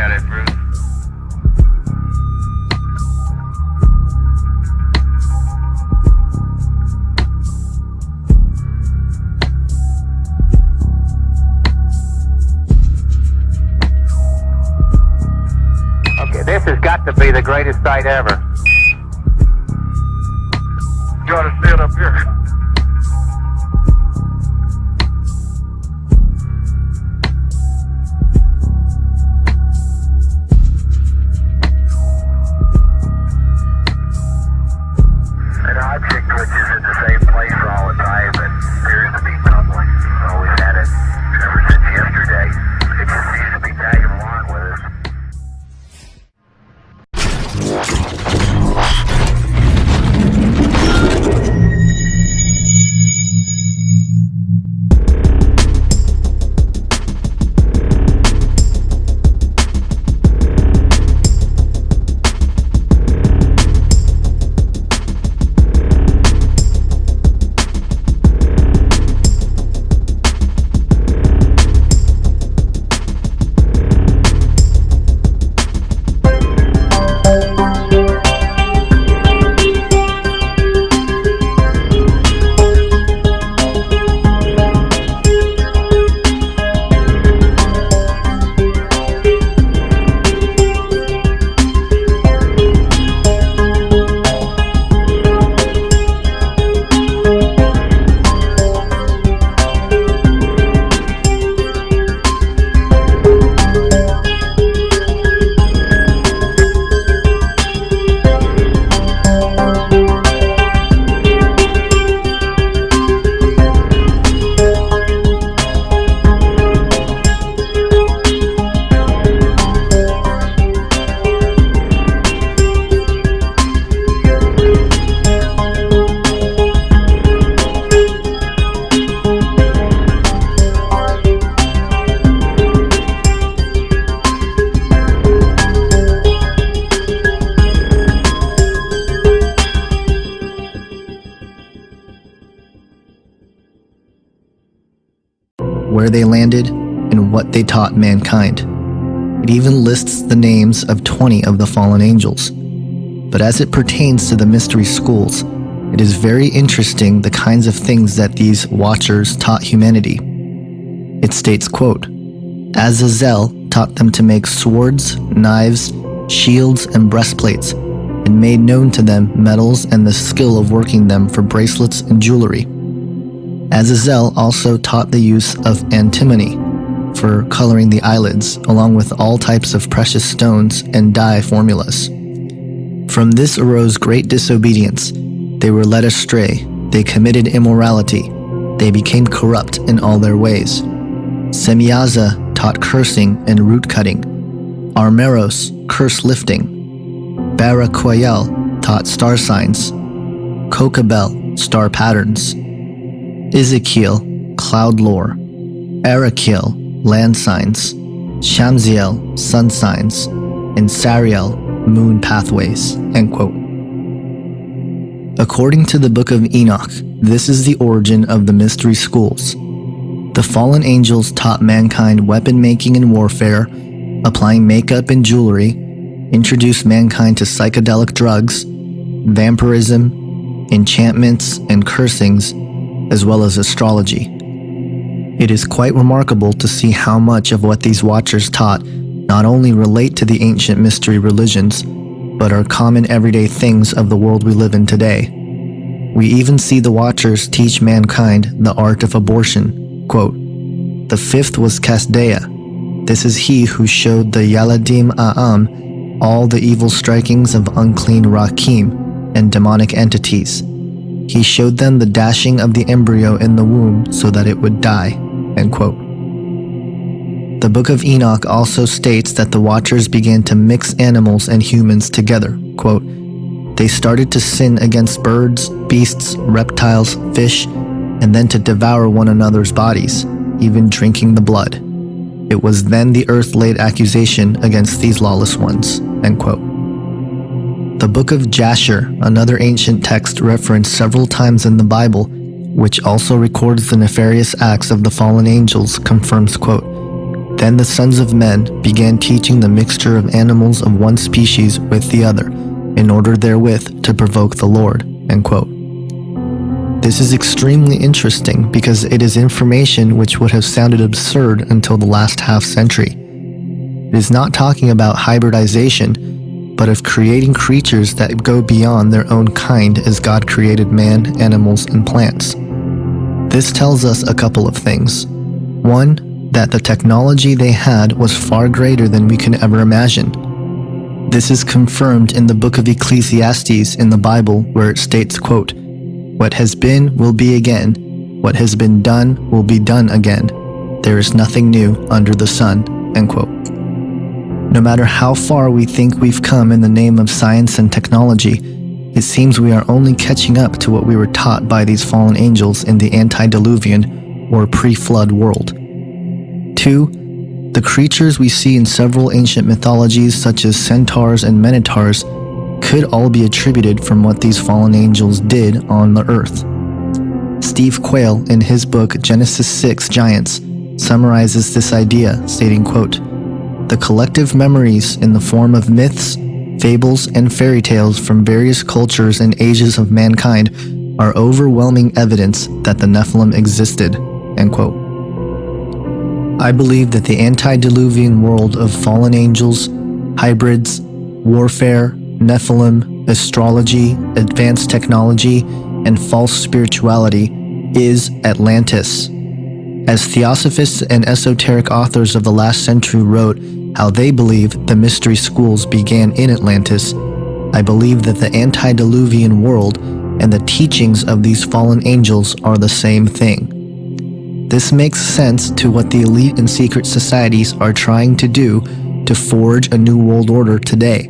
at it, Bruce. Okay, this has got to be the greatest sight ever. You ought to see it up here. An object which is in the same place all the time and appears to be tumbling. Always had it ever since yesterday. It just seems to be tagging along with us. Where they landed, and what they taught mankind. It even lists the names of 20 of the fallen angels. But as it pertains to the mystery schools, it is very interesting the kinds of things that these watchers taught humanity. It states, quote, Azazel taught them to make swords, knives, shields, and breastplates, and made known to them metals and the skill of working them for bracelets and jewelry. Azazel also taught the use of antimony for coloring the eyelids, along with all types of precious stones and dye formulas. From this arose great disobedience. They were led astray, they committed immorality, they became corrupt in all their ways. Semyaza taught cursing and root cutting. Armeros, curse lifting. Barakoyel taught star signs. Kokabel, star patterns. Ezekiel, cloud lore. Arakiel, land signs. Shamziel, sun signs. And Sariel, moon pathways. End quote. According to the Book of Enoch, this is the origin of the mystery schools. The fallen angels taught mankind weapon making and warfare, applying makeup and jewelry, introduced mankind to psychedelic drugs, vampirism, enchantments, and cursings, as well as astrology. It is quite remarkable to see how much of what these watchers taught not only relate to the ancient mystery religions, but are common everyday things of the world we live in today. We even see the watchers teach mankind the art of abortion. Quote, the fifth was Kasdea. This is he who showed the Yaladim A'am all the evil strikings of unclean Rakim and demonic entities. He showed them the dashing of the embryo in the womb so that it would die. End quote. The Book of Enoch also states that the watchers began to mix animals and humans together. Quote, they started to sin against birds, beasts, reptiles, fish, and then to devour one another's bodies, even drinking the blood. It was then the earth laid accusation against these lawless ones. End quote. The Book of Jasher, another ancient text referenced several times in the Bible, which also records the nefarious acts of the fallen angels, confirms, quote, Then the sons of men began teaching the mixture of animals of one species with the other, in order therewith to provoke the Lord." End quote. This is extremely interesting because it is information which would have sounded absurd until the last half century. It is not talking about hybridization, but of creating creatures that go beyond their own kind as God created man, animals, and plants. This tells us a couple of things. One, that the technology they had was far greater than we can ever imagine. This is confirmed in the book of Ecclesiastes in the Bible, where it states, quote, "What has been will be again. What has been done will be done again. There is nothing new under the sun." End quote. No matter how far we think we've come in the name of science and technology, it seems we are only catching up to what we were taught by these fallen angels in the antediluvian or pre-flood world. 2. The creatures we see in several ancient mythologies such as centaurs and minotaurs could all be attributed from what these fallen angels did on the earth. Steve Quayle, in his book Genesis 6 Giants, summarizes this idea, stating, quote, "The collective memories in the form of myths, fables, and fairy tales from various cultures and ages of mankind are overwhelming evidence that the Nephilim existed." End quote. I believe that the antediluvian world of fallen angels, hybrids, warfare, Nephilim, astrology, advanced technology, and false spirituality is Atlantis. As theosophists and esoteric authors of the last century wrote how they believe the mystery schools began in Atlantis, I believe that the antediluvian world and the teachings of these fallen angels are the same thing. This makes sense to what the elite and secret societies are trying to do to forge a new world order today.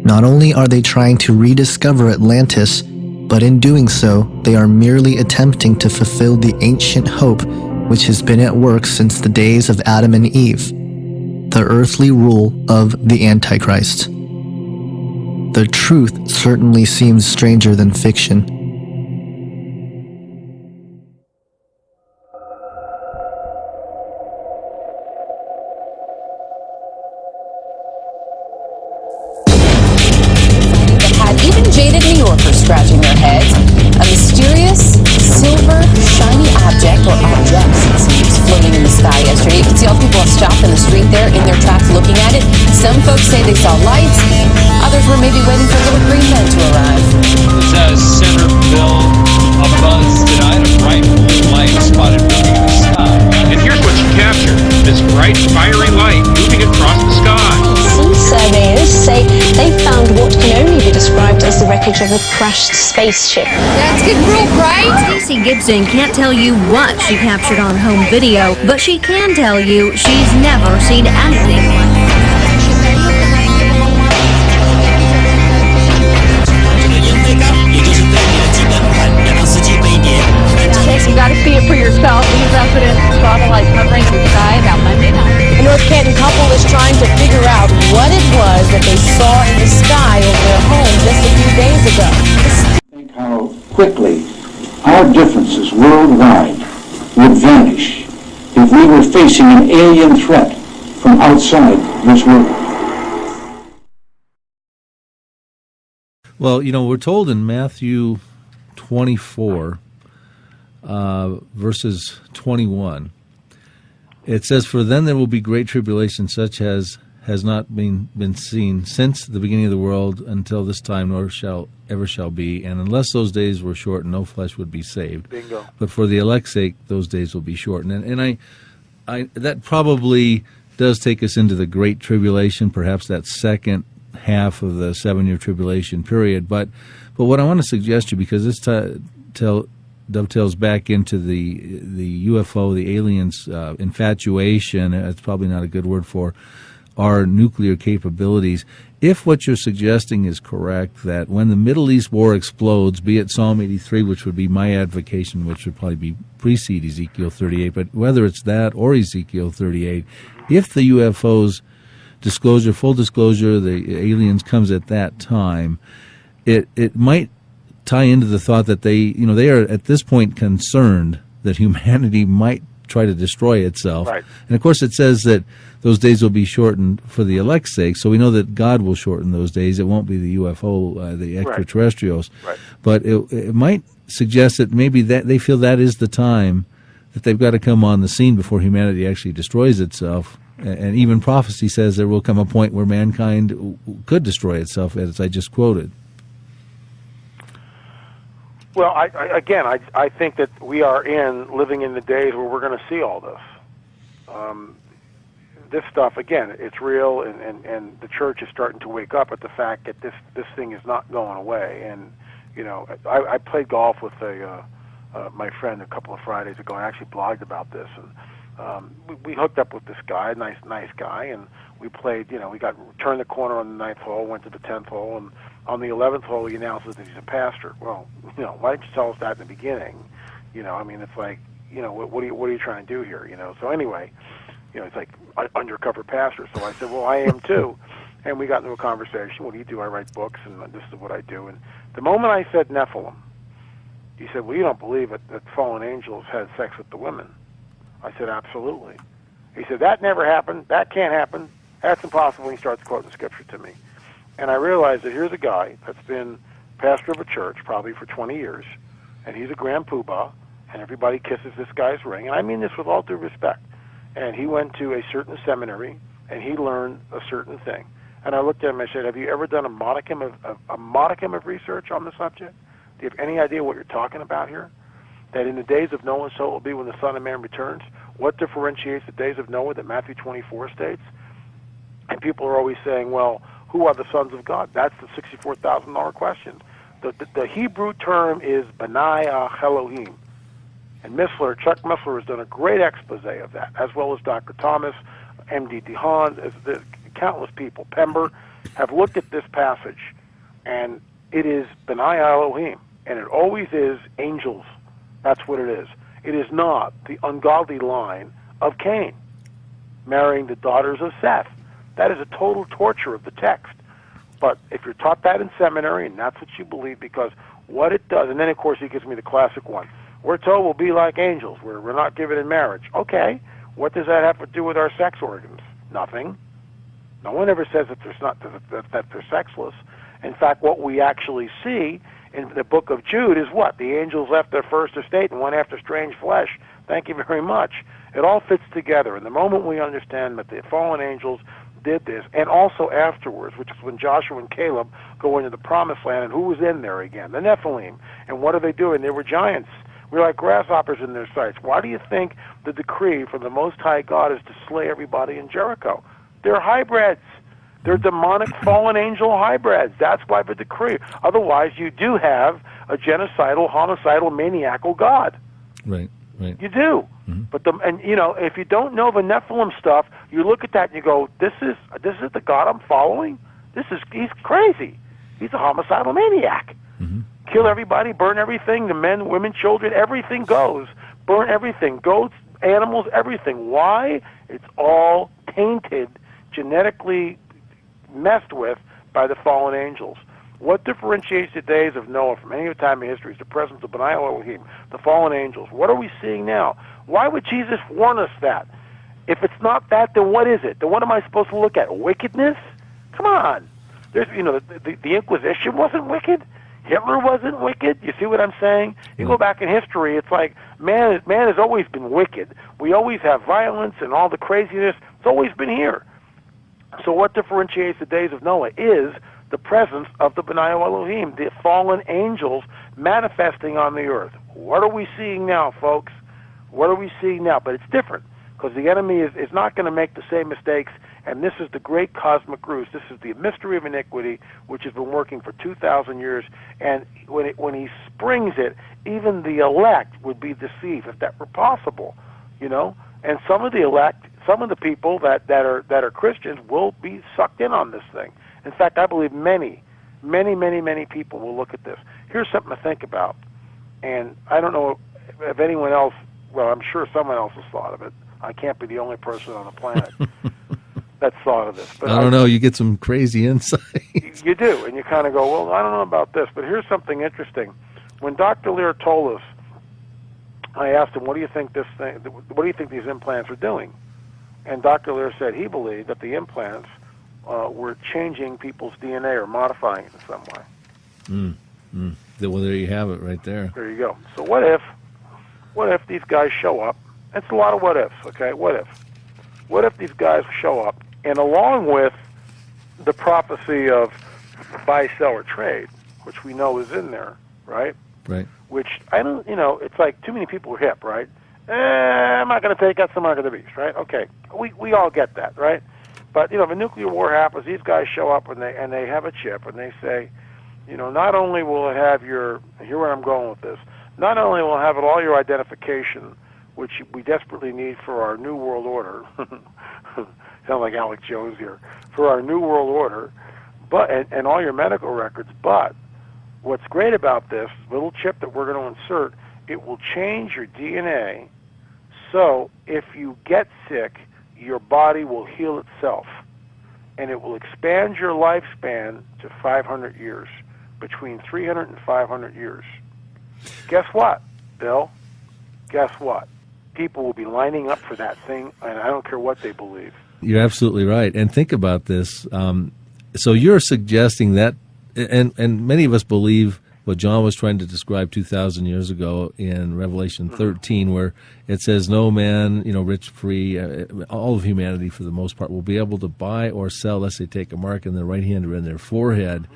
Not only are they trying to rediscover Atlantis, but in doing so, they are merely attempting to fulfill the ancient hope which has been at work since the days of Adam and Eve, the earthly rule of the Antichrist. The truth certainly seems stranger than fiction. Scratching their heads. A mysterious, silver, shiny object, or objects, it seems, floating in the sky yesterday. You can see all people have stopped in the street there in their tracks looking at it. Some folks say they saw lights. Others were maybe waiting for little green men to arrive. It says Centerville, a buzz tonight, a bright blue light spotted moving in the sky. And here's what you captured. This bright, fiery light moving across the sky. Some surveyors say they found what can only be described as the wreckage of a crashed spaceship. That's good real bright. Stacey Gibson can't tell you what she captured on home video, but she can tell you she's never seen anything like that. You gotta see it for yourself. These residents saw the light covering the sky about Monday night. A North Canton couple is trying to figure out what it was that they saw in the sky over their home just a few days ago. Think how quickly our differences worldwide would vanish if we were facing an alien threat from outside this world. Well, we're told in Matthew 24, verses 21, it says, "For then there will be great tribulation, such as has not been seen since the beginning of the world until this time, nor ever shall be. And unless those days were shortened, no flesh would be saved. Bingo. But for the elect's sake, those days will be shortened." And I that probably does take us into the Great Tribulation, perhaps that second half of the 7-year tribulation period. But what I want to suggest to you, because this dovetails back into the UFO, the aliens' infatuation, it's probably not a good word for our nuclear capabilities. If what you're suggesting is correct, that when the Middle East war explodes, be it Psalm 83, which would be my advocation, which would probably precede Ezekiel 38, but whether it's that or Ezekiel 38, if the UFOs full disclosure, the aliens comes at that time, it might tie into the thought that they are at this point concerned that humanity might try to destroy itself. Right. And of course, it says that those days will be shortened for the elect's sake. So we know that God will shorten those days. It won't be the UFO, the extraterrestrials. Right. But it might suggest that maybe that they feel that is the time that they've got to come on the scene before humanity actually destroys itself. And even prophecy says there will come a point where mankind could destroy itself, as I just quoted. Well, I think that we are living in the days where we're going to see all this. This stuff, again, it's real, and the church is starting to wake up at the fact that this thing is not going away. And, you know, I played golf with my friend a couple of Fridays ago. I actually blogged about this, and we hooked up with this guy, nice guy, and we played. You know, we turned the corner on the 9th hole, went to the 10th hole, and on the 11th hole he announces that he's a pastor. Well, you know, why didn't you tell us that in the beginning? You know, I mean, it's like, you know, what are you trying to do here? You know, so anyway, you know, it's like undercover pastor. So I said, well, I am too, and we got into a conversation. What do you do? I write books, and this is what I do. And the moment I said Nephilim, he said, well, you don't believe it, that fallen angels had sex with the women. I said, absolutely. He said, that never happened. That can't happen. That's impossible. He starts quoting scripture to me. And I realized that here's a guy that's been pastor of a church probably for 20 years, and he's a grand poobah, and everybody kisses this guy's ring. And I mean this with all due respect. And he went to a certain seminary, and he learned a certain thing. And I looked at him and I said, have you ever done a modicum of research on the subject? Do you have any idea what you're talking about here? That in the days of Noah, so it will be when the Son of Man returns. What differentiates the days of Noah that Matthew 24 states? And people are always saying, well, who are the sons of God? That's the $64,000 question. The Hebrew term is B'nai Elohim. And Chuck Missler has done a great expose of that, as well as Dr. Thomas, M.D. DeHaan, countless people. Pember have looked at this passage, and it is B'nai Elohim, and it always is angels. That's what it is. It is not the ungodly line of Cain marrying the daughters of Seth. That is a total torture of the text. But if you're taught that in seminary, and that's what you believe, because what it does, and then of course he gives me the classic one, we're told we'll be like angels, we're not given in marriage. Okay, what does that have to do with our sex organs? Nothing. No one ever says that that they're sexless. In fact, what we actually see in the book of Jude is what? The angels left their first estate and went after strange flesh. Thank you very much. It all fits together. And the moment we understand that the fallen angels did this, and also afterwards, which is when Joshua and Caleb go into the promised land, and who was in there again? The Nephilim. And what are they doing? They were giants. We're like grasshoppers in their sights. Why do you think the decree from the Most High God is to slay everybody in Jericho? They're hybrids. They're demonic fallen angel hybrids. That's why the decree. Otherwise, you do have a genocidal, homicidal, maniacal God. Right, right. You do. Mm-hmm. But if you don't know the Nephilim stuff, you look at that and you go, "This is the God I'm following. He's crazy. He's a homicidal maniac. Mm-hmm. Kill everybody, burn everything. The men, women, children, everything goes. Burn everything. Goats, animals, everything. Why? It's all tainted, genetically messed with by the fallen angels. What differentiates the days of Noah from any other time in history is the presence of B'nai Elohim, the fallen angels. What are we seeing now? Why would Jesus warn us that? If it's not that, then what is it? Then what am I supposed to look at? Wickedness? Come on. There's, the Inquisition wasn't wicked. Hitler wasn't wicked. You see what I'm saying? You go back in history, it's like man has always been wicked. We always have violence and all the craziness. It's always been here. So what differentiates the days of Noah is the presence of the B'nai Elohim, the fallen angels manifesting on the earth. What are we seeing now, folks? What are we seeing now? But it's different, because the enemy is not going to make the same mistakes, and this is the great cosmic ruse. This is the mystery of iniquity, which has been working for 2,000 years, and when he springs it, even the elect would be deceived, if that were possible, And some of the elect, some of the people that are Christians will be sucked in on this thing. In fact, I believe many people will look at this. Here's something to think about, and I don't know if anyone else, well, I'm sure someone else has thought of it. I can't be the only person on the planet that's thought of this. But I don't know, you get some crazy insights. You do, and you kind of go, well, I don't know about this, but here's something interesting. When Dr. Lear told us I asked him, what do you think these implants are doing? And Dr. Lear said he believed that the implants were changing people's DNA or modifying it in some way. Well, there you have it right there. There you go. So what if these guys show up? It's a lot of what ifs, okay? What if these guys show up, and along with the prophecy of buy, sell, or trade, which we know is in there, right? Right. Which, it's like too many people are hip, right? I'm not going to take that's the mark of the beast, right? Okay, we all get that, right? But, if a nuclear war happens, these guys show up and they have a chip and they say, not only will it have here's where I'm going with this, not only will it have all your identification, which we desperately need for our New World Order, sound like Alex Jones here, for our New World Order, but and all your medical records, but what's great about this little chip that we're going to insert, it will change your DNA, so if you get sick, your body will heal itself, and it will expand your lifespan to 500 years, between 300 and 500 years. Guess what, Bill? Guess what? People will be lining up for that thing, and I don't care what they believe. You're absolutely right. And think about this. So you're suggesting that, and many of us believe what John was trying to describe 2,000 years ago in Revelation 13, where it says no man, rich, free, all of humanity for the most part will be able to buy or sell unless they take a mark in their right hand or in their forehead.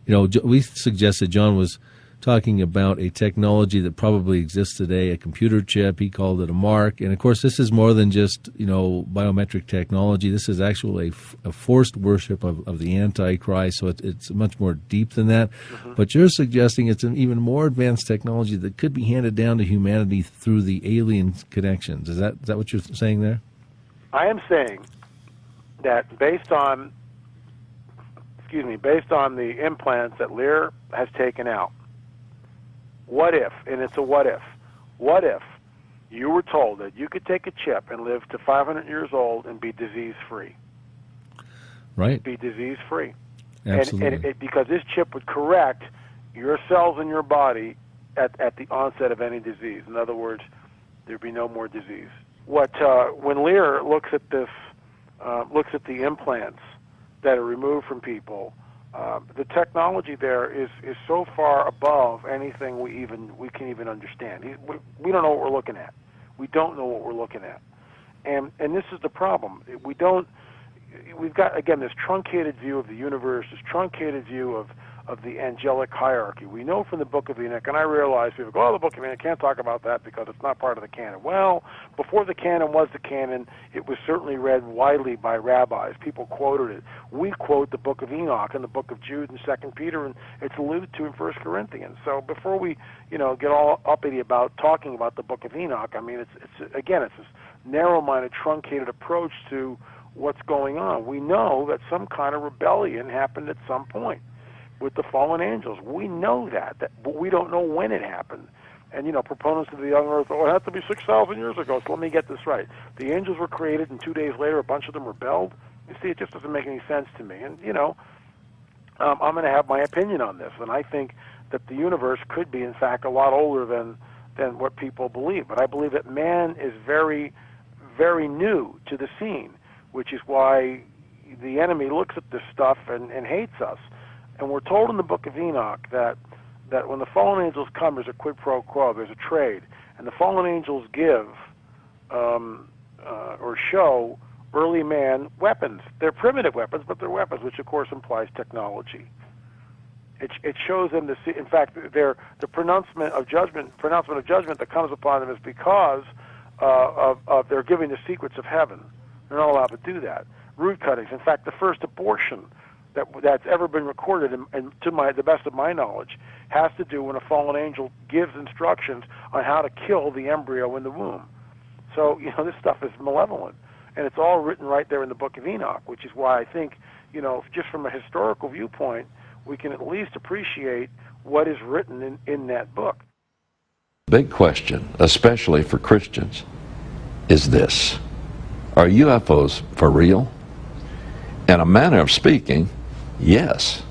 We suggested John was talking about a technology that probably exists today, a computer chip. He called it a mark. And, of course, this is more than just, biometric technology. This is actually a forced worship of the Antichrist, so it's much more deep than that. But you're suggesting it's an even more advanced technology that could be handed down to humanity through the alien connections. Is that what you're saying there? I am saying that based on the implants that Lear has taken out, what if, and it's a what if you were told that you could take a chip and live to 500 years old and be disease-free? Right. Be disease-free. Absolutely. And because this chip would correct your cells in your body at the onset of any disease. In other words, there'd be no more disease. When Lear looks at this, looks at the implants that are removed from people, the technology there is so far above anything we can even understand. We don't know what we're looking at. We don't know what we're looking at, and this is the problem. We've got, again, this truncated view of the universe, this truncated view of the angelic hierarchy. We know from the Book of Enoch, and I realize people go, the Book of Enoch, can't talk about that because it's not part of the canon. Well, before the canon was the canon, it was certainly read widely by rabbis. People quoted it. We quote the Book of Enoch and the Book of Jude and 2 Peter, and it's alluded to in 1 Corinthians. So before we, get all uppity about talking about the Book of Enoch, I mean, it's this narrow-minded, truncated approach to what's going on. We know that some kind of rebellion happened at some point with the fallen angels. We know that, but we don't know when it happened. And, proponents of the young earth, it had to be 6,000 years ago. So let me get this right. The angels were created, and 2 days later, a bunch of them rebelled. You see, it just doesn't make any sense to me. And, I'm going to have my opinion on this. And I think that the universe could be, in fact, a lot older than what people believe. But I believe that man is very, very new to the scene, which is why the enemy looks at this stuff and hates us. And we're told in the Book of Enoch that when the fallen angels come, there's a quid pro quo, there's a trade. And the fallen angels give or show early man weapons. They're primitive weapons, but they're weapons, which of course implies technology. It shows them to see. In fact, the pronouncement of judgment that comes upon them is because of they're giving the secrets of heaven. They're not allowed to do that. Root cuttings. In fact, the first abortion that's ever been recorded, and to the best of my knowledge, has to do when a fallen angel gives instructions on how to kill the embryo in the womb. So, this stuff is malevolent, and it's all written right there in the Book of Enoch, which is why I think, just from a historical viewpoint, we can at least appreciate what is written in that book. Big question, especially for Christians, is this: are UFOs for real? In a manner of speaking, yes.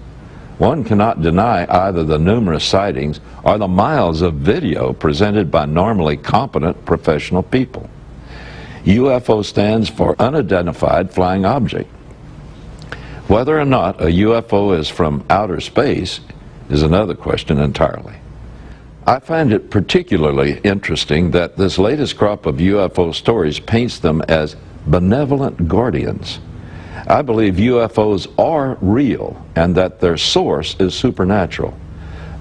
one cannot deny either the numerous sightings or the miles of video presented by normally competent professional people. UFO stands for Unidentified Flying Object. Whether or not a UFO is from outer space is another question entirely. I find it particularly interesting that this latest crop of UFO stories paints them as benevolent guardians. I believe UFOs are real and that their source is supernatural,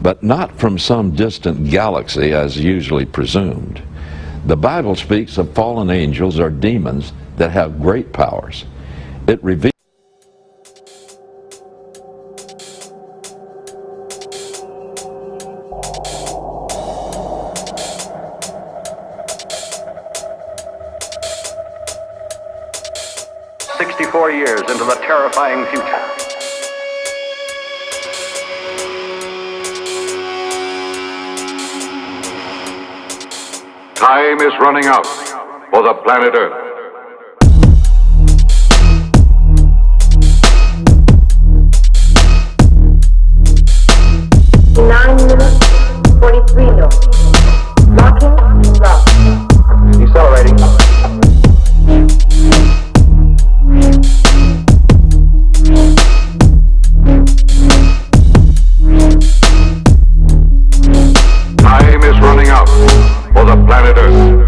but not from some distant galaxy as usually presumed. The Bible speaks of fallen angels or demons that have great powers. It reveals years into the terrifying future. Time is running out for the planet Earth. Locking, lock. Decelerating. Time is running out for the planet Earth.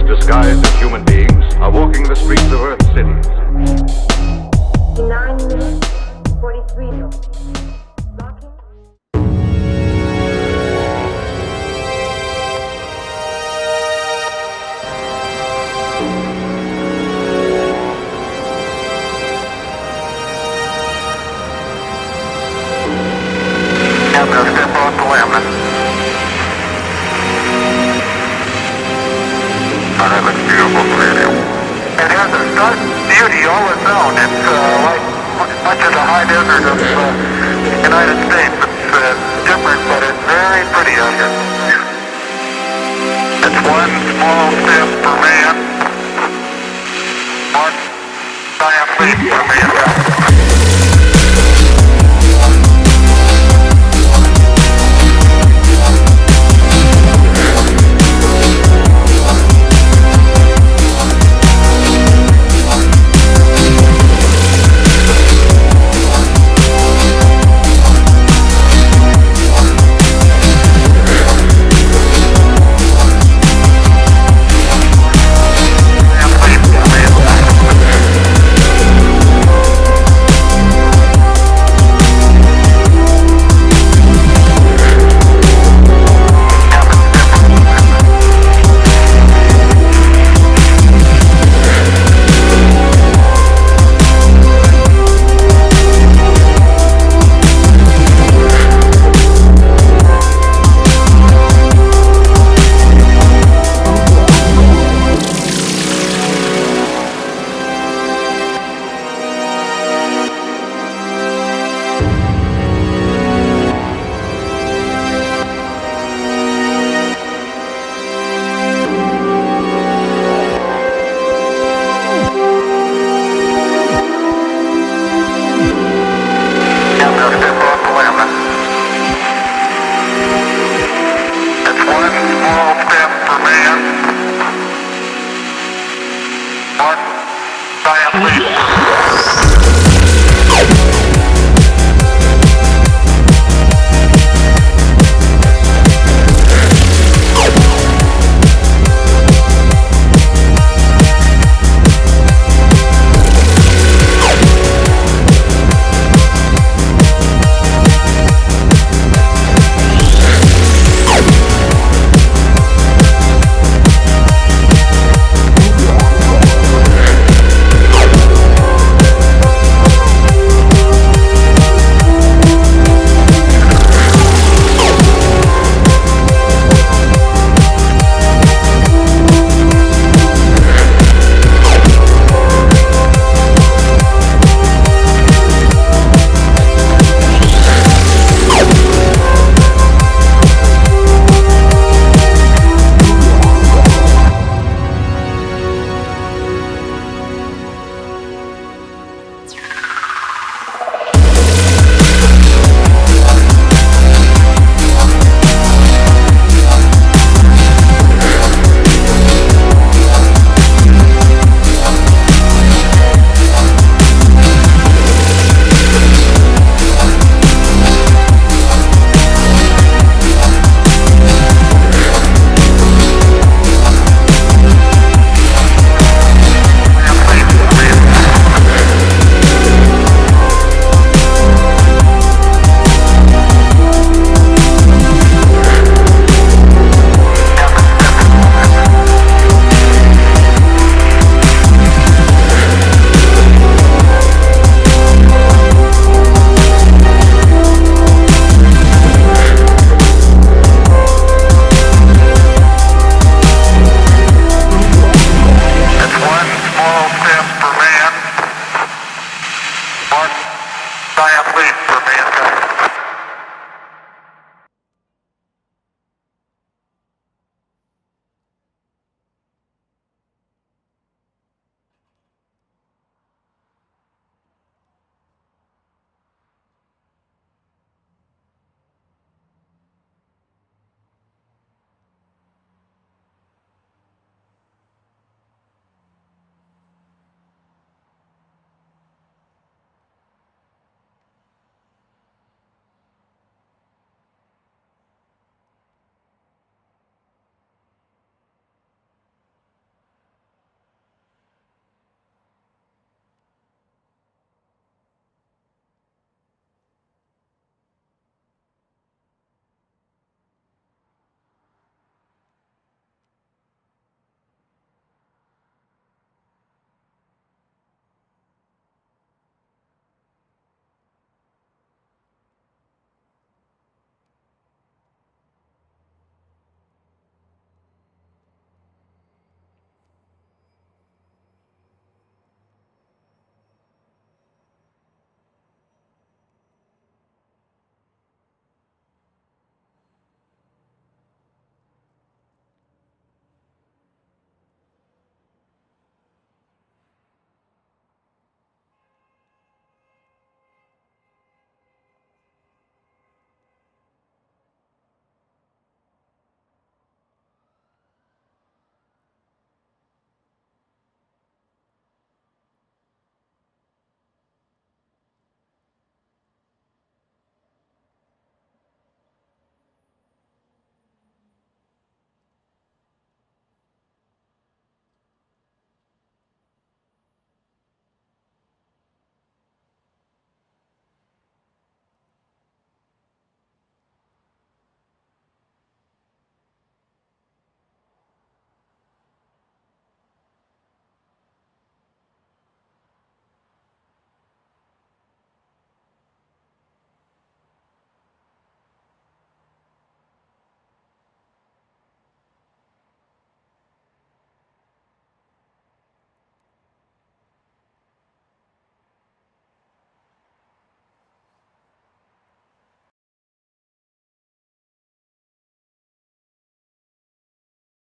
Disguised as human beings are walking the streets of Earth cities. 9 minutes, 43 minutes. I'm going to step off the limb. Oh, that looks beautiful, Flavio. It has a stark beauty all its own. It's like much of the high desert of